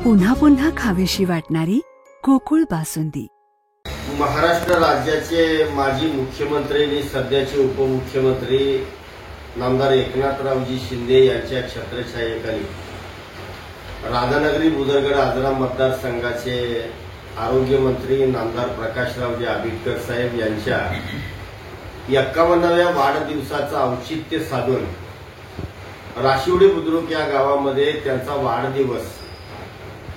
पुन्हा पुन्हा खावीशी वाटणारी गोकुळ बासुंदी। महाराष्ट्र राज्याचे माजी मुख्यमंत्री आणि सध्याचे उपमुख्यमंत्री नामदार एकनाथरावजी शिंदे यांच्या छत्रछायेखाली राधानगरी बुदरगड आजरा मतदारसंघाचे आरोग्य मंत्री नामदार प्रकाशरावजी आबिटकर साहेब यांच्या 51व्या वाढदिवसाचं औचित्य साधून राशिवडे बुद्रुक या गावामध्ये त्यांचा वाढदिवस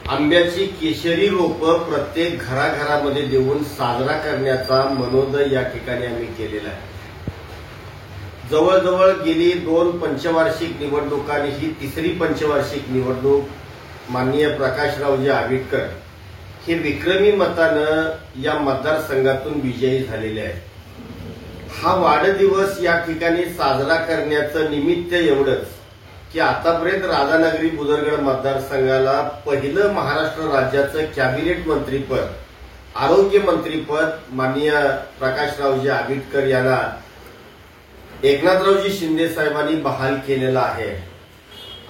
आंब्याची केशरी रोपं प्रत्येक घराघरामध्ये देऊन साजरा करण्याचा मनोदय या ठिकाणी आम्ही केलेला आहे। जवळजवळ गेली 2 पंचवार्षिक निवडणुकांनी ही तिसरी पंचवार्षिक निवडणूक माननीय प्रकाशरावजी आबिटकर हे विक्रमी मतानं या मतदारसंघातून विजयी झालेले आहेत। हा वाढदिवस या ठिकाणी साजरा करण्याचं निमित्त एवढंच की आतापर्यंत राधानगरी बुदरगड मतदारसंघाला पहिलं महाराष्ट्र राज्याचं कॅबिनेट मंत्रीपद आरोग्य मंत्रीपद माननीय प्रकाशरावजी आबिटकर यांना एकनाथरावजी शिंदे साहेबांनी बहाल केलेला आहे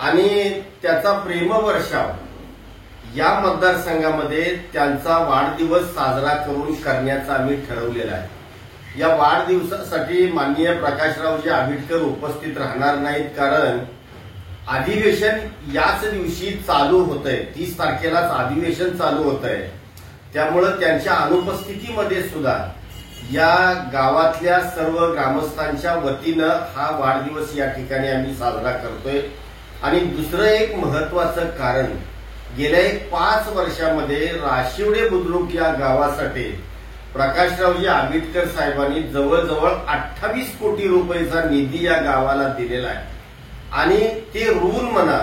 आणि त्याचा प्रेमवर्षाव या मतदारसंघामध्ये त्यांचा वाढदिवस साजरा करून करण्याचा आम्ही ठरवलेला आहे। या वाढदिवसासाठी माननीय प्रकाशरावजी आबिटकर उपस्थित राहणार नाहीत, कारण अधिवेशन याच दिवशी चालू होतंय, 30 तारखेलाच अधिवेशन चालू होतंय। त्यामुळे त्यांच्या अनुपस्थितीमध्ये सुद्धा या गावातल्या सर्व ग्रामस्थांच्या वतीनं हा वाढदिवस या ठिकाणी आम्ही साजरा करतोय। आणि दुसरं एक महत्वाचं कारण, गेल्या 5 वर्षामध्ये राशिवडे बुद्रुक या गावासाठी प्रकाशरावजी आबिटकर साहेबांनी जवळजवळ 28 कोटी रुपयाचा निधी या गावाला दिलेला आहे आणि ते ऋण म्हणा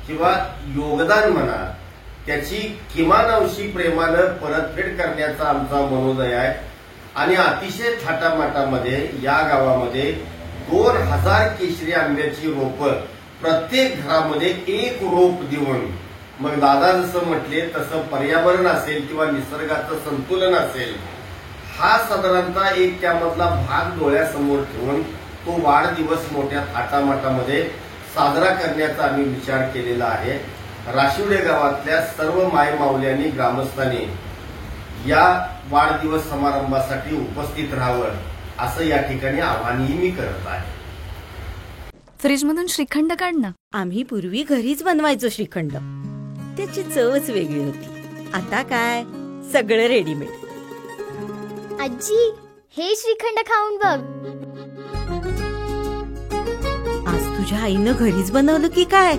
किंवा योगदान म्हणा त्याची किमान अंशी प्रेमानं परतफेड करण्याचा आमचा मनोदय आहे। आणि अतिशय थाटामाटामध्ये या गावामध्ये 2000 केशरी आंब्याची रोपं प्रत्येक घरामध्ये एक रोप देऊन, मग दादा जसं म्हटले तसं पर्यावरण असेल किंवा निसर्गाचं संतुलन असेल, हा साधारणतः एक त्यामधला भाग डोळ्यासमोर ठेवून तो वाढदिवस मोठ्या थाटामाटामध्ये साजरा करण्याचा आम्ही विचार केलेला आहे। राशिवडे गावातल्या सर्व मायमाऊल्यांनी ग्रामस्थांनी या वाढदिवस समारंभासाठी उपस्थित राहावं असं या ठिकाणी आवाहनही मी करत आहे। फ्रीजमधून श्रीखंड काढ ना। आम्ही पूर्वी घरीच बनवायचो श्रीखंड, त्याची चवच वेगळी होती। आता काय सगळं रेडीमेड। आजी, हे श्रीखंड खाऊन बघ। आज तुझ्या आईनं घरीच बनवलं की काय?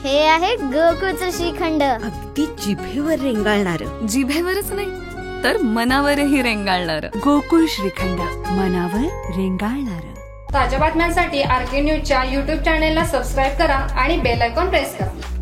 हे आहे गोकुळचं श्रीखंड। अगदी जिभेवर रेंगाळणार। जिभेवरच नाही तर मनावरही रेंगाळणार। गोकुळ श्रीखंड, मनावर रेंगाळणार। ताज्या बातम्यांसाठी आरके न्यूजच्या YouTube चॅनेलला सबस्क्राईब करा आणि बेल आयकॉन प्रेस करा।